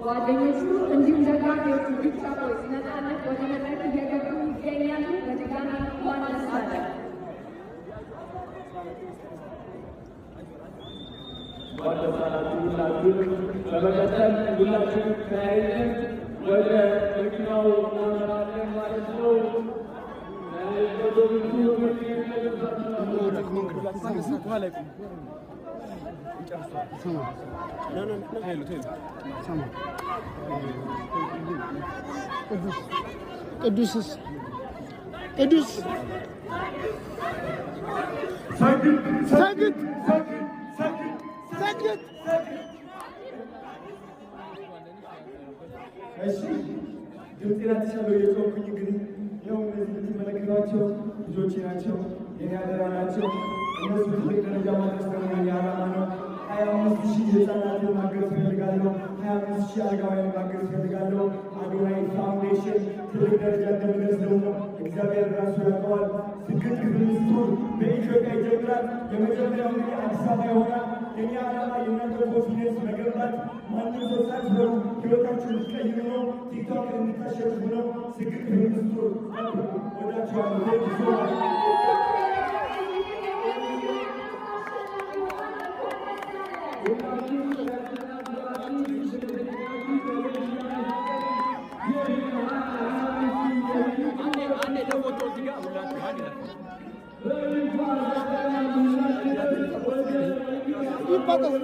ጓደኞቹ እንዲሁም ደጋፊዎቹ ቢጫቦች ነፃነት ወደ መድረክ እየገቡ ይገኛሉ። በድጋሚ እንኳን ደስ አለን። በመቀጠል ሁላችን ተያይዘን ወደ መኪናው እናመራለን ማለት ነው። ቅዱስ ሰግድ እሺ ድምጤን አትሻለው የጮኩኝ እንግዲህ ያው እነዚህ የምትመለከቷቸው ልጆቼ ናቸው፣ የኔ አደራ ናቸው። እነሱ ትልቅ ደረጃ ማድረስ ደግሞ የኔ ዓላማ ነው። 25,000 ህፃናትን ማገዝ እፈልጋለሁ። 25,000 አረጋውያን ማገዝ እፈልጋለሁ። አዶናይ ፋውንዴሽን ትልቅ ደረጃ እንደሚደርስ ደግሞ እግዚአብሔር ራሱ ያውቀዋል። ስግድ ክፍል ስቶር በኢትዮጵያ ይጀምራል። የመጀመሪያው እንግዲህ አዲስ አበባ ይሆናል። የኔ ዓላማ የእናንተ ኮንፊደንስ መገንባት፣ ማንም ሰው ሳትፈሩ ህይወታችሁን ልትቀይሩ ነው። ቲክቶክ እንድታሸንፉ ነው። ስግድ ክፍል ስቶር ወዳችኋለሁ። ይባላል